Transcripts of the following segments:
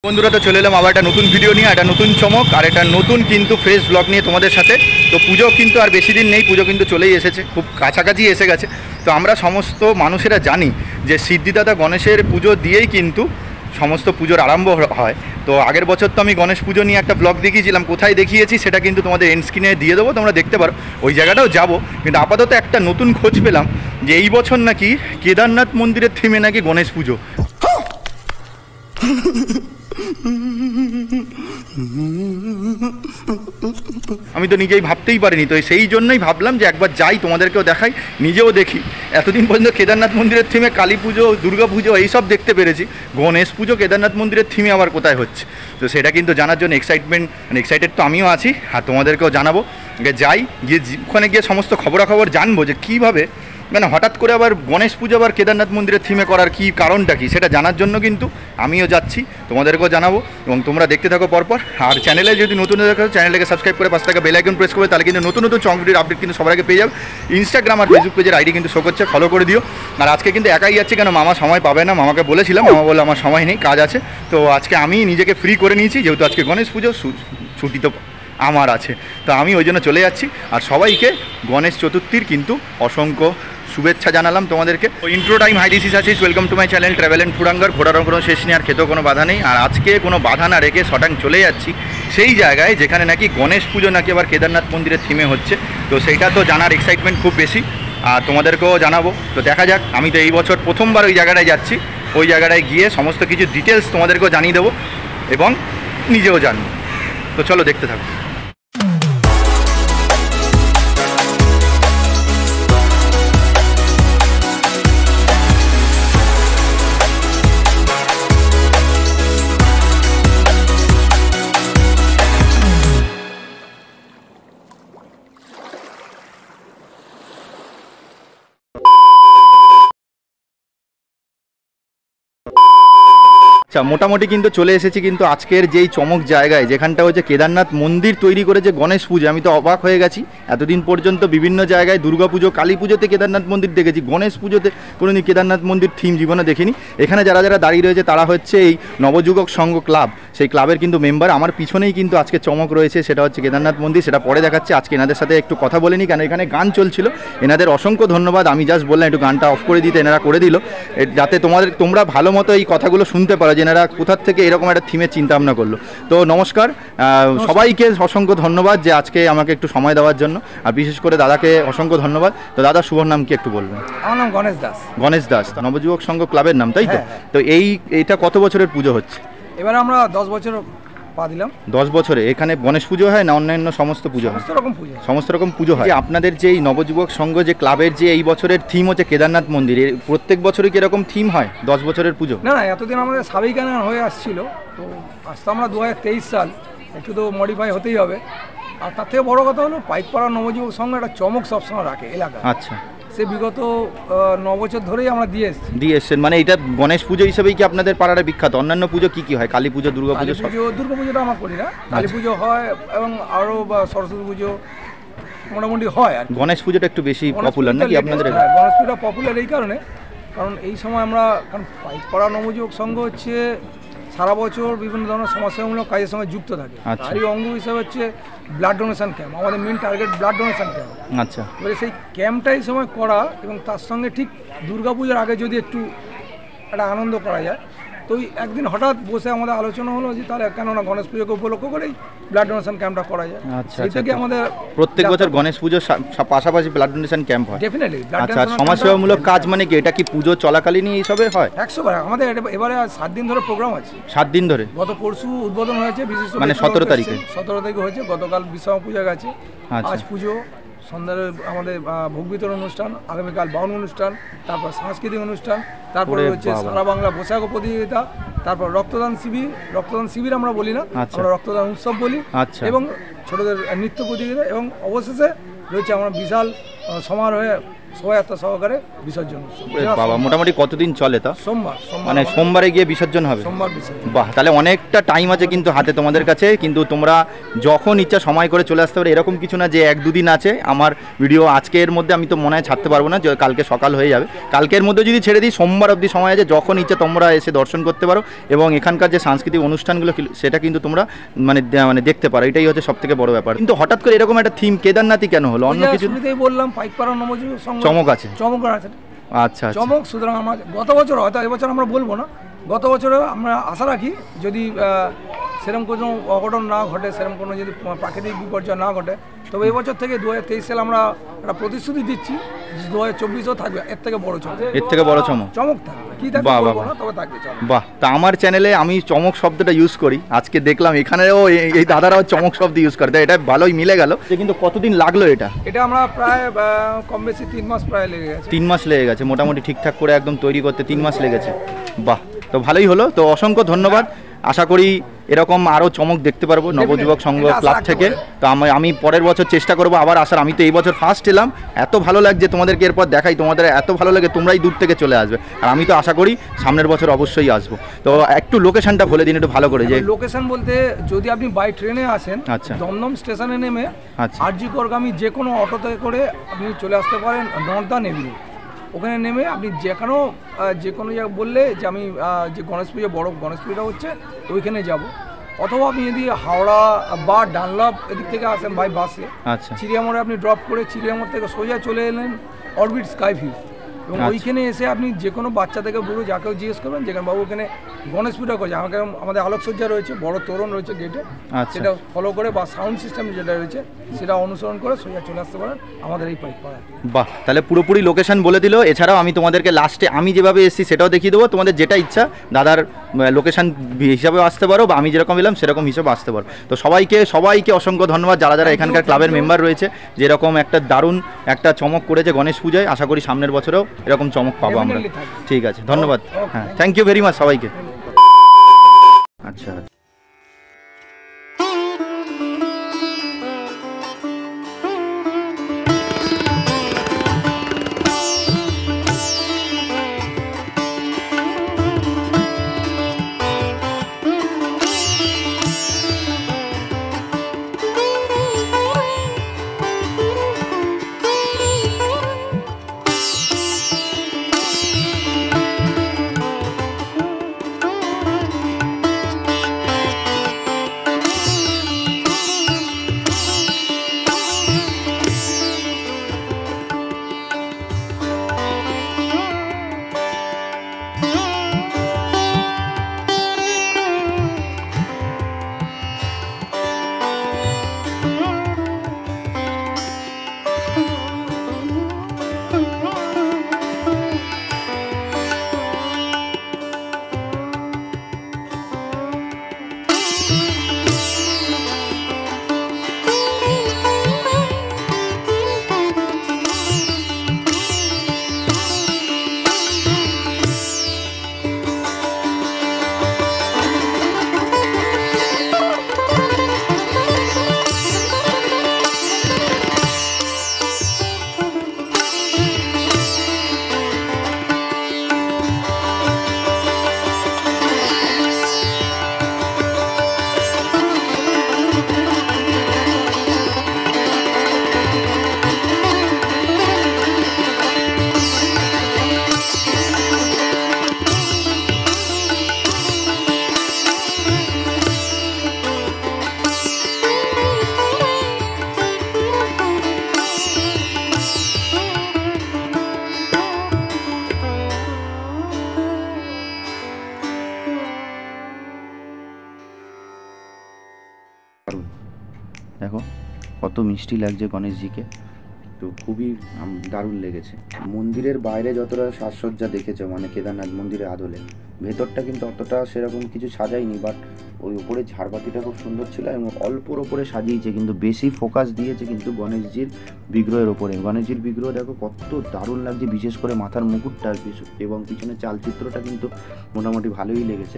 বন্ধুরা তো চলে এলাম আবার একটা নতুন ভিডিও নিয়ে, একটা নতুন চমক আর একটা নতুন কিন্তু ফ্রেশ ব্লগ নিয়ে তোমাদের সাথে। তো পুজো কিন্তু আর বেশি দিন নেই, পুজো কিন্তু চলেই এসেছে, খুব কাছাকাছি এসে গেছে। তো আমরা সমস্ত মানুষেরা জানি যে সিদ্ধিদাতা গণেশের পুজো দিয়েই কিন্তু সমস্ত পুজোর আরম্ভ হয়। তো আগের বছর তো আমি গণেশ পুজো নিয়ে একটা ব্লগ দেখিয়েছিলাম, কোথায় দেখিয়েছি সেটা কিন্তু তোমাদের এন্ড স্ক্রিনে দিয়ে দেবো, তোমরা দেখতে পারো, ওই জায়গাটাও যাবো। কিন্তু আপাতত একটা নতুন খোঁজ পেলাম যে এই বছর নাকি কেদারনাথ মন্দিরের থিমে নাকি গণেশ পুজো। আমি তো নিজেই ভাবতেই পারিনি, তো সেই জন্যই ভাবলাম যে একবার যাই, তোমাদেরকেও দেখাই, নিজেও দেখি। এতদিন পর্যন্ত কেদারনাথ মন্দিরের থিমে কালী পুজো, দুর্গা পুজো এইসব দেখতে পেরেছি, গণেশ পুজো কেদারনাথ মন্দিরের থিমে আবার কোথায় হচ্ছে। তো সেটা কিন্তু জানার জন্য এক্সাইটেড তো আমিও আছি, আর তোমাদেরকেও জানাবো। যাই, গিয়ে ওখানে গিয়ে সমস্ত খবরাখবর জানবো যে কীভাবে মানে হঠাৎ করে আবার গণেশ পুজো আবার কেদারনাথ মন্দিরের থিমে করার কী কারণটা কী সেটা জানার জন্য কিন্তু আমিও যাচ্ছি, তোমাদেরকেও জানাবো। এবং তোমরা দেখতে থাকো পরপর। আর চ্যানেলে যদি নতুন দেখো, চ্যানেলটাকে সাবস্ক্রাইব করে পাশে থাকা বেল আইকন প্রেস করবে, তাহলে কিন্তু নতুন নতুন চমক ভিডিওর আপডেট কিন্তু সবার আগে পেয়ে যাবে। ইনস্টাগ্রাম আর ফেসবুক পেজের আইডি কিন্তু শো করছে, ফলো করে দিও। আর আজকে কিন্তু একাই যাচ্ছি, কেন মামা সময় পাবে না, মামাকে বলেছিলাম, মামা বললো আমার সময় নেই, কাজ আছে। তো আজকে আমি নিজেকে ফ্রি করে নিয়েছি, যেহেতু আজকে গণেশ পুজো, ছুটি তো আমার আছে, তো আমি ওই জন্য চলে যাচ্ছি। আর সবাইকে গণেশ চতুর্থীর কিন্তু অসংখ্য শুভেচ্ছা জানালাম তোমাদেরকে। Intro time, hi this is Ashish, welcome to my channel travel and food hunger. ঘোরারও কোনো শেষ নেই আর খেতেও কোনো বাধা নেই। আর আজকে কোনো বাধা না রেখে শটাং চলে যাচ্ছি সেই জায়গায় যেখানে নাকি গণেশ পুজো নাকি আবার কেদারনাথ মন্দিরের থিমে হচ্ছে। তো সেইটা তো জানার এক্সাইটমেন্ট খুব বেশি, আর তোমাদেরকেও জানাবো। তো দেখা যাক, আমি তো এই বছর প্রথমবার ওই জায়গাটায় যাচ্ছি, ওই জায়গাটায় গিয়ে সমস্ত কিছু ডিটেলস তোমাদেরকেও জানিয়ে দেবো এবং নিজেও জানবো। তো চলো দেখতে থাকো। মোটামুটি কিন্তু চলে এসেছি কিন্তু আজকের যেই চমক জায়গায়, যেখানটা হচ্ছে কেদারনাথ মন্দির তৈরি করেছে গণেশ পুজো। আমি তো অবাক হয়ে গেছি, এতদিন পর্যন্ত বিভিন্ন জায়গায় দুর্গা পুজো, কালী পুজোতে কেদারনাথ মন্দির দেখেছি, গণেশ পুজোতে কোনোদিন কেদারনাথ মন্দির থিম জীবনে দেখিনি। এখানে যারা যারা দাঁড়িয়ে রয়েছে তারা হচ্ছে এই নবযুবক সংঘ ক্লাব, সেই ক্লাবের কিন্তু মেম্বার। আমার পিছনেই কিন্তু আজকে চমক রয়েছে, সেটা হচ্ছে কেদারনাথ মন্দির, সেটা পরে দেখাচ্ছে। আজকে এনাদের সাথে একটু কথা বলে নিই, কেন এখানে গান চলছিল। এনাদের অসংখ্য ধন্যবাদ, আমি জাস্ট বললাম একটু গানটা অফ করে দিতে, এনারা করে দিল, যাতে তোমরা ভালো মতো এই কথাগুলো শুনতে পারো যে এনারা কোথা থেকে এরকম একটা থিমের চিন্তা ভাবনা করলো। তো নমস্কার সবাইকে, অসংখ্য ধন্যবাদ যে আজকে আমাকে একটু সময় দেওয়ার জন্য, আর বিশেষ করে দাদাকে অসংখ্য ধন্যবাদ। তো দাদা শুভ নাম কি একটু বলবেন? আমার নাম গণেশ দাস। গণেশ দাস, নবযুবক সংঘ ক্লাবের নাম, তাই তো? তো এইটা কত বছরের পুজো হচ্ছে? এবার আমরা 10 বছর পা দিলাম। 10 বছরে এখানে গণেশ পুজো হয় না অন্যান্য সমস্ত পুজো হয়? সমস্ত রকম পুজো হয়। আপনাদের যে এই নবযুবক সংঘ যে ক্লাবের যে এই বছরের থিম হচ্ছে কেদারনাথ মন্দির, প্রত্যেক বছরই কি এরকম থিম হয় 10 বছরের পুজো? না, এতদিন আমাদের সাবেকানা হয়ে আসছিল, তো আসতে আমরা 2023 সাল, একটু তো মডিফাই হতেই হবে। আর তার থেকে বড় কথা হলো পাইকপাড়া নবযুবক সংঘ একটা চমক সবসময় রাখে এলাকা। আচ্ছা, সে বিগত 9 বছর ধরেই আমরা দিয়ে এসেছেন। মানে এটা গণেশ পুজো হিসেবেই কি আপনাদের পাড়াটা বিখ্যাত? অন্যান্য পুজো কি কি হয়? কালী পুজো, দুর্গা পুজো? দুর্গা পুজোটা আমরা করি না, কালী পুজো হয় এবং আরও সরস্বতী পুজো মোটামুটি হয়। আর গণেশ পুজোটা একটু বেশি পপুলার নাকি আপনাদের? গণেশ পুজোটা পপুলার এই কারণে, কারণ এই সময় আমরা, কারণ পাইকপাড়া নবযুবক সংঘ হচ্ছে সারা বছর বিভিন্ন ধরনের সমাজসেবামূলক কাজের সঙ্গে যুক্ত থাকে। তারই অঙ্গ হিসাবে হচ্ছে ব্লাড ডোনেশন ক্যাম্প, আমাদের main target blood donation camp. আচ্ছা, এবারে সেই ক্যাম্পটা এই সময় করা এবং তার সঙ্গে ঠিক দুর্গাপুজোর আগে যদি একটু একটা আনন্দ করা যায়, তো একদিন হঠাৎ বসে আমাদের আলোচনা হলো যে তাহলে কেননা গণেশ পুজোকে উপলক্ষ করেই ব্লাড ডোনেশন ক্যাম্পটা করা যায়। সেই থেকে আমাদের প্রত্যেক বছর গণেশ পুজোর পাশাপাশি ব্লাড ডোনেশন ক্যাম্প হয়। ডেফিনেটলি। আচ্ছা, সমাজসেবামূলক কাজ মানে কি? এটা কি পুজো চলাকালীনই এইসবে হয়? 100বার। আমাদের এবারে 7 দিন ধরে প্রোগ্রাম আছে। 7 দিন ধরে? গত পরশু উদ্বোধন হয়েছে, বিশেষ মানে 17 তারিখে হয়েছে। গতকাল বিশ্বকর্মা পূজা গেছে, আজ পুজো, সন্ধ্যার আমাদের ভোগ বিতরণ অনুষ্ঠান, আগামীকাল বাউন অনুষ্ঠান, তারপর সাংস্কৃতিক অনুষ্ঠান, তারপরে হচ্ছে সারা বাংলা বৈশাখ প্রতিযোগিতা, তারপর রক্তদান শিবির আমরা বলি না, আমরা রক্তদান উৎসব বলি, এবং ছোটদের নৃত্য প্রতিযোগিতা, এবং অবশেষে রয়েছে আমরা বিশাল সমারোহে শোভাযাত্রা সহকারে বিসর্জন উৎসব। বাবা, মোটামুটি কতদিন চলে তা? সোমবার মানে সোমবারে গিয়ে বিসর্জন হবে? সোমবার বিসর্জন। বাহ, তাহলে অনেকটা টাইম আছে কিন্তু হাতে তোমাদের কাছে, কিন্তু তোমরা যখন ইচ্ছা সময় করে চলে আসতে পারো, এরকম কিছু না যে 1-2 দিন আছে। আমার ভিডিও আজকের মধ্যে আমি তো মনে হয় ছাড়তে পারবো না, যে কালকে সকাল হয়ে যাবে, কালকের মধ্যে যদি ছেড়ে দিই সোমবার অবধি সময় আছে, যখন ইচ্ছা তোমরা এসে দর্শন করতে পারো এবং এখানকার যে সাংস্কৃতিক অনুষ্ঠানগুলো সেটা কিন্তু তোমরা মানে দেখতে পারো। এটাই হচ্ছে সব থেকে বড় ব্যাপার। কিন্তু হঠাৎ করে এরকম একটা থিম কেদারনাথই কেন হলো? অন্য কিছু বললাম, পাইকপাড়া নবযুগ চমক আছে, চমক আছে। আচ্ছা চমক, সুতরাং আমার গত বছর, হয়তো এবছর আমরা বলবো না, গত বছরে আমরা আশা রাখি যদি সেরকম কোনো অঘটন না ঘটে, সেরকম কোনো যদি প্রাকৃতিক বিপর্যয় না ঘটে, তবে এবছর থেকে 2023 সালে আমরা একটা প্রতিশ্রুতি দিচ্ছি 2024-ও থাকবে এর থেকে বড় চমক। এর থেকে বড় চমক থাকবে, কি থাকবে বলবো না, তবে থাকবে চমক। বাহ, তা আমার চ্যানেলে আমি চমক শব্দটা ইউজ করি, আজকে দেখলাম এখানেও এই দাদারাও চমক শব্দ ইউজ করে, তাই এটা ভালোই মিলে গেল। কিন্তু কতদিন লাগলো এটা? আমরা প্রায় কম বেশি 3 মাস প্রায় লেগে গেছে। 3 মাস লেগে গেছে মোটামুটি ঠিকঠাক করে একদম তৈরি করতে 3 মাস লেগেছে। বাহ, তো ভালোই হলো। তো অসংখ্য ধন্যবাদ। আশা করি এরকম আরও চমক দেখতে পারবো নবযুবক সংঘ ক্লাব থেকে। তো আমি পরের বছর চেষ্টা করবো আবার আসার। আমি তো এই বছর ফার্স্ট এলাম, এত ভালো লাগছে তোমাদেরকে, এরপর দেখাই তোমাদের এত ভালো লাগে, তোমরাই দূর থেকে চলে আসবে। আর আমি তো আশা করি সামনের বছর অবশ্যই আসবো। তো একটু লোকেশনটা বলে দিন একটু ভালো করে। যে লোকেশন বলতে, যদি আপনি বাই ট্রেনে আসেন, আচ্ছা, দমদম স্টেশনে নেমে আচ্ছা আরজি করগামী যে কোনো অটোতে করে আপনি চলে আসতে পারেন নর্দান এভিনিউ। ওখানে নেমে আপনি যে কোনো জায়গা বললে যে আমি যে গণেশ পুজো, বড় গণেশ পুজোটা হচ্ছে ওইখানে যাব, অথবা আপনি যদি হাওড়া বা ডানলপ এদিক থেকে আসেন বাই বাসে, আচ্ছা, চিড়িয়ামোড়ে আপনি ড্রপ করে চিড়িয়ামোড় থেকে সোজা চলে এলেন অরবিট স্কাই ভিউ, এবং ওইখানে এসে আপনি যে কোনো বাচ্চা থেকে বুড়ো যাকেও জিজ্ঞেস করবেন যেখানে বাবু এখানে গণেশ পুজো করছে, আমাদের আলোকসজ্জা রয়েছে, বড় তোরণ রয়েছে গেটে, সেটা ফলো করে বা সাউন্ড সিস্টেম যেটা রয়েছে সেটা অনুসরণ করে সোজা চলে আসতে পারেন আমাদের এই পাইকপাড়ায়। বাহ, তাহলে পুরোপুরি লোকেশন বলে দিল। এছাড়াও আমি তোমাদেরকে লাস্টে আমি যেভাবে এসেছি সেটাও দেখিয়ে দেবো, তোমাদের যেটা ইচ্ছা দাদার লোকেশন হিসাবেও আসতে পারো, বা আমি যেরকম এলাম সেরকম হিসাবে আসতে পারো। তো সবাইকে অসংখ্য ধন্যবাদ যারা এখানকার ক্লাবের মেম্বার রয়েছে, যেরকম একটা দারুণ একটা চমক করেছে গণেশ পূজায়। আশা করি সামনের বছরেও এরকম চমক পাবো আমরা। ঠিক আছে, ধন্যবাদ। হ্যাঁ, থ্যাংক ইউ ভেরি মাচ সবাইকে। আচ্ছা, দেখো কত মিষ্টি লাগছে গণেশজিকে, তো খুবই দারুণ লেগেছে। মন্দিরের বাইরে যতটা সাজসজ্জা দেখেছো মানে কেদারনাথ মন্দিরের আদলে, ভেতরটা কিন্তু অতটা সেরকম কিছু সাজায়নি, বাট ওই উপরে ঝাড়বাতিটা খুব সুন্দর ছিল এবং অল্পর ওপরে সাজিয়েছে, কিন্তু বেশি ফোকাস দিয়েছে কিন্তু গণেশজির বিগ্রহের ওপরে। গণেশজির বিগ্রহ দেখো কত দারুণ লাগছে, বিশেষ করে মাথার মুকুটটা এবং পিছনে চালচিত্রটা কিন্তু মোটামুটি ভালোই লেগেছে।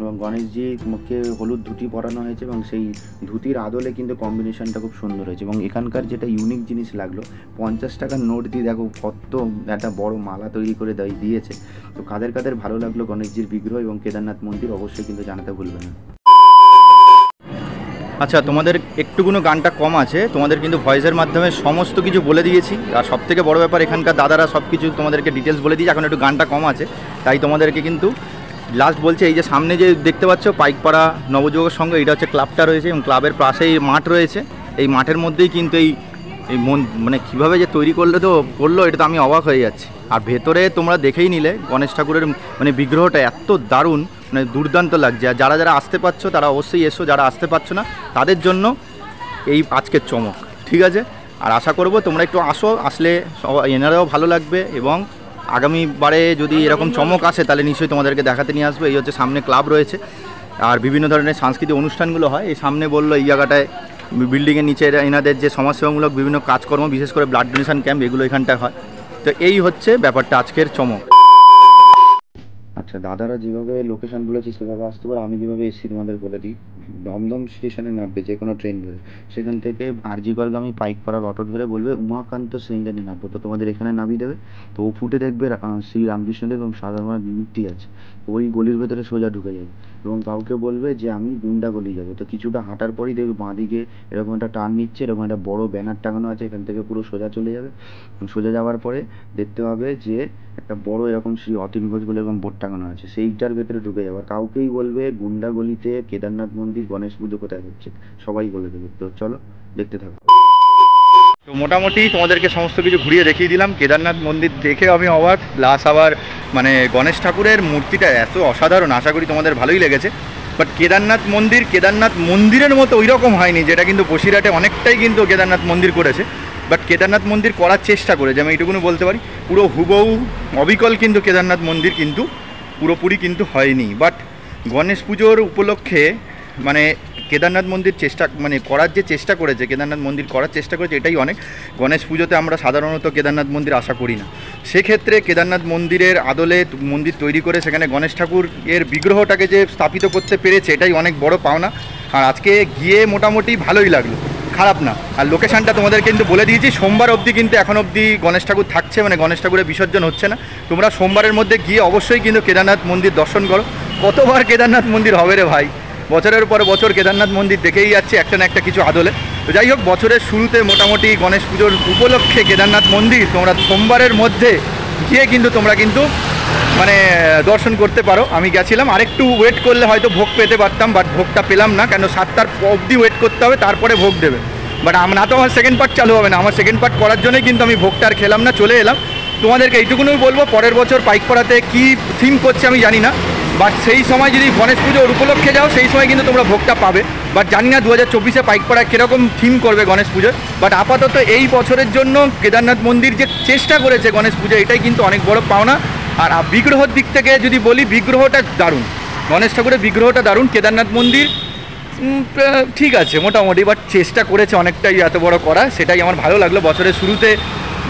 এবং গণেশজিকে হলুদ ধুতি পরানো হয়েছে এবং সেই ধুতির আদলে কিন্তু কম্বিনেশনটা খুব সুন্দর হয়েছে। এবং এখানকার যেটা ইউনিক জিনিস লাগলো, 50 টাকার নোট দিয়ে দেখো কত একটা বড় মালা তৈরি করে দিয়েছে। তো কাদের কাদের ভালো লাগলো গণেশজির বিগ্রহ এবং কেদারনাথ মন্দির অবশ্যই কিন্তু জানাতে ভুলবে না। আচ্ছা, তোমাদের একটুকুনো গানটা কম আছে, তোমাদের কিন্তু ভয়েসের মাধ্যমে সমস্ত কিছু বলে দিয়েছি। আর সবথেকে বড় ব্যাপার, এখানকার দাদারা সব কিছু তোমাদেরকে ডিটেলস বলে দিয়েছি। এখন একটু গানটা কম আছে, তাই তোমাদেরকে কিন্তু লাস্ট বলছে, এই যে সামনে যে দেখতে পাচ্ছ পাইকপাড়া নবযুগের সঙ্গে, এটা হচ্ছে ক্লাবটা রয়েছে এবং ক্লাবের পাশেই মাঠ রয়েছে। এই মাঠের মধ্যেই কিন্তু এই মানে কীভাবে যে তৈরি করলো এটা তো আমি অবাক হয়ে যাচ্ছি। আর ভেতরে তোমরা দেখেই নিলে গণেশ ঠাকুরের মানে বিগ্রহটা এত দারুণ, মানে দুর্দান্ত লাগছে। আর যারা যারা আসতে পারছো তারা অবশ্যই এসো, যারা আসতে পারছো না তাদের জন্য এই আজকের চমক, ঠিক আছে? আর আশা করব তোমরা একটু আসো, আসলে এনারাও ভালো লাগবে এবং আগামীবারে যদি এরকম চমক আসে তাহলে নিশ্চয়ই তোমাদেরকে দেখাতে নিয়ে আসবে। এই হচ্ছে সামনে ক্লাব রয়েছে আর বিভিন্ন ধরনের সাংস্কৃতিক অনুষ্ঠানগুলো হয়। এই সামনে বললো এই জায়গাটায় বিল্ডিংয়ের নিচে এনাদের যে সমাজসেবামূলক বিভিন্ন কাজকর্ম, বিশেষ করে ব্লাড ডোনেশন ক্যাম্প, এগুলো এখানটায় হয়। তো এই হচ্ছে ব্যাপারটা আজকের চমক। আচ্ছা, দাদারা যেভাবে লোকেশন বলেছি সেভাবে আসতে পারে। আমি যেভাবে এসেছি তোমাদের বলে দিই, দমদম স্টেশনে নামবে যে কোনো ট্রেন ধরে, সেখান থেকে আরজিকরগামী পাইকপাড়ার অটো ধরে বলবে উমাকান্ত সিংহানি নামবো, তো তোমাদের এখানে নামিয়ে দেবে। তো ও ফুটে দেখবে শ্রী রামকৃষ্ণদেব এবং সাধারণ মূর্তি আছে, ওই গলির ভেতরে সোজা ঢুকে যাবে এবং কাউকে বলবে যে আমি গুন্ডা গলি যাবো। তো কিছুটা হাঁটার পরই দেখবে বাঁদিকে এরকম একটা টার্ন নিচ্ছে, এরকম একটা বড় ব্যানার টাঙানো আছে, এখান থেকে পুরো সোজা চলে যাবে। সোজা যাওয়ার পরে দেখতে পাবে যে একটা বড় এরকম শ্রী অতীন ঘোষ বলে এরকম বোর্ড টাঙানো আছে, সেইটার ভেতরে ঢুকে যাবে। কাউকেই বলবে গুন্ডা গলিতে কেদারনাথ মন্দির, গণেশ পুজো কোথায় হচ্ছে, সবাই বলে দেবে। তো চলো দেখতে থাকো। তো মোটামুটি তোমাদেরকে সমস্ত কিছু ঘুরিয়ে দেখিয়ে দিলাম। কেদারনাথ মন্দির দেখে আমি অবাক, প্লাস আবার মানে গণেশ ঠাকুরের মূর্তিটা এত অসাধারণ, আশা করি তোমাদের ভালোই লেগেছে। বাট কেদারনাথ মন্দিরের মতো ওই রকম হয়নি, যেটা কিন্তু বসিরহাটে অনেকটাই কিন্তু কেদারনাথ মন্দির করেছে। বাট কেদারনাথ মন্দির করার চেষ্টা করেছে, আমি এইটুকুনি বলতে পারি। পুরো হুবহু অবিকল কিন্তু কেদারনাথ মন্দির কিন্তু পুরোপুরি কিন্তু হয়নি। বাট গণেশ পুজোর উপলক্ষে মানে কেদারনাথ মন্দির করার যে চেষ্টা করেছে, কেদারনাথ মন্দির করার চেষ্টা করেছে, এটাই অনেক। গণেশ পুজোতে আমরা সাধারণত কেদারনাথ মন্দির আশা করি না, সেক্ষেত্রে কেদারনাথ মন্দিরের আদলে মন্দির তৈরি করে সেখানে গণেশ ঠাকুরের বিগ্রহটাকে যে স্থাপিত করতে পেরেছে, এটাই অনেক বড় পাওনা। আর আজকে গিয়ে মোটামুটি ভালোই লাগলো, খারাপ না। আর লোকেশানটা তোমাদের কিন্তু বলে দিয়েছি, সোমবার অবধি কিন্তু এখন অবধি গণেশ ঠাকুর থাকছে, মানে গণেশ ঠাকুরের বিসর্জন হচ্ছে না। তোমরা সোমবারের মধ্যে গিয়ে অবশ্যই কিন্তু কেদারনাথ মন্দির দর্শন করো। কতবার কেদারনাথ মন্দির হবে রে ভাই, বছরের পর বছর কেদারনাথ মন্দির দেখেই যাচ্ছে একটা না একটা কিছু আদলে। তো যাই হোক, বছরের শুরুতে মোটামুটি গণেশ পুজোর উপলক্ষে কেদারনাথ মন্দির তোমরা সোমবারের মধ্যে গিয়ে কিন্তু তোমরা কিন্তু মানে দর্শন করতে পারো। আমি গেছিলাম, আরেকটু ওয়েট করলে হয়তো ভোগ পেতে পারতাম, বাট ভোগটা পেলাম না, কেন 7টার অবধি ওয়েট করতে হবে, তারপরে ভোগ দেবে। বাট না তো আমার সেকেন্ড পার্ট চালু হবে না, আমার সেকেন্ড পার্ট করার জন্যই কিন্তু আমি ভোগটা আর খেলাম না, চলে এলাম। তোমাদেরকে এইটুকুনই বলবো, পরের বছর পাইকপাড়াতে কী থিম করছে আমি জানি না, বাট সেই সময় যদি গণেশ পুজোর উপলক্ষে যাও সেই সময় কিন্তু তোমরা ভোগটা পাবে। বাট জানি না 2024-এ পাইকপাড়ায় কীরকম থিম করবে গণেশ পুজোর। বাট আপাতত এই বছরের জন্য কেদারনাথ মন্দির যে চেষ্টা করেছে গণেশ পুজো, এটাই কিন্তু অনেক বড় পাওনা। আর বিগ্রহর দিক থেকে যদি বলি, বিগ্রহটা দারুণ, গণেশ ঠাকুরের বিগ্রহটা দারুণ। কেদারনাথ মন্দির ঠিক আছে মোটামুটি, বাট চেষ্টা করেছে অনেকটাই এত বড় করা, সেটাই আমার ভালো লাগলো। বছরের শুরুতে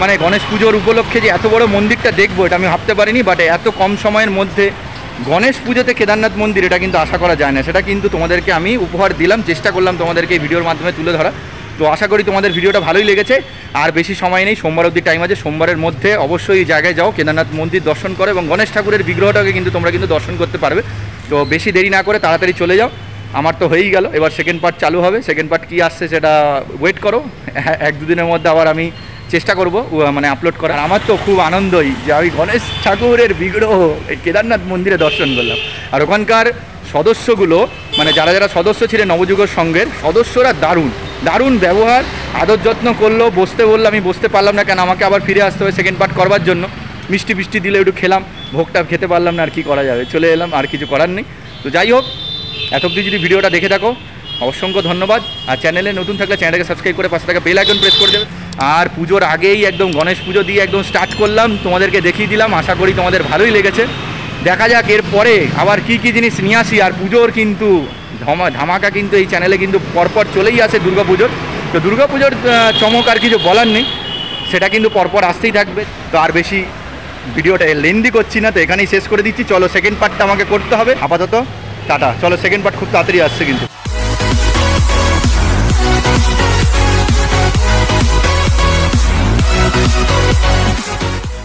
মানে গণেশ পুজোর উপলক্ষে যে এত বড় মন্দিরটা দেখবো, এটা আমি ভাবতে পারিনি। বাট এত কম সময়ের মধ্যে গণেশ পুজোতে কেদারনাথ মন্দির, এটা কিন্তু আশা করা যায় না। সেটা কিন্তু তোমাদেরকে আমি উপহার দিলাম, চেষ্টা করলাম তোমাদেরকে এই ভিডিওর মাধ্যমে তুলে ধরা। তো আশা করি তোমাদের ভিডিওটা ভালোই লেগেছে। আর বেশি সময় নেই, সোমবার অবধি টাইম আছে। সোমবারের মধ্যে অবশ্যই এই জায়গায় যাও, কেদারনাথ মন্দির দর্শন করো এবং গণেশ ঠাকুরের বিগ্রহটাকে কিন্তু তোমরা কিন্তু দর্শন করতে পারবে। তো বেশি দেরি না করে তাড়াতাড়ি চলে যাও। আমার তো হয়েই গেল, এবার সেকেন্ড পার্ট চালু হবে। সেকেন্ড পার্ট কী আসছে সেটা ওয়েট করো, 1-2 দিনের মধ্যে আবার আমি চেষ্টা করব মানে আপলোড করার। আমার তো খুব আনন্দই যে আমি গণেশ ঠাকুরের বিগ্রহ এই কেদারনাথ মন্দিরে দর্শন করলাম। আর ওখানকার সদস্যগুলো মানে যারা যারা সদস্য ছিলেন নবযুগের সঙ্গের সদস্যরা দারুণ ব্যবহার, আদর যত্ন করলো। বসতে বললো, আমি বসতে পারলাম না, কেন আমাকে আবার ফিরে আসতে হবে সেকেন্ড পার্ট করবার জন্য। মিষ্টি দিলে একটু খেলাম, ভোগটা খেতে পারলাম না, আর কি করা যাবে, চলে এলাম, আর কিছু করার নেই। তো যাই হোক, এত অবধি যদি ভিডিওটা দেখে থাকো অসংখ্য ধন্যবাদ। আর চ্যানেলে নতুন থাকলে চ্যানেলটাকে সাবস্ক্রাইব করে পাশে থাকা বেল আইকন প্রেস করে দেবে। আর পুজোর আগেই একদম গণেশ পুজো দিয়ে একদম স্টার্ট করলাম, তোমাদেরকে দেখিয়ে দিলাম। আশা করি তোমাদের ভালোই লেগেছে। দেখা যাক এরপরে আবার কি জিনিস নিয়ে আসি। আর পুজোর কিন্তু ধামাকা কিন্তু এই চ্যানেলে কিন্তু পরপর চলেই আসে দুর্গাপুজোর। তো দুর্গাপুজোর চমক আর কিছু বলার নেই, সেটা কিন্তু পরপর আসতেই থাকবে। তো আর বেশি ভিডিওটা লেন্দি করছি না, তো এখানেই শেষ করে দিচ্ছি। চলো সেকেন্ড পার্টটা আমাকে করতে হবে। আপাতত টাটা, চলো সেকেন্ড পার্ট খুব তাড়াতাড়ি আসছে কিন্তু।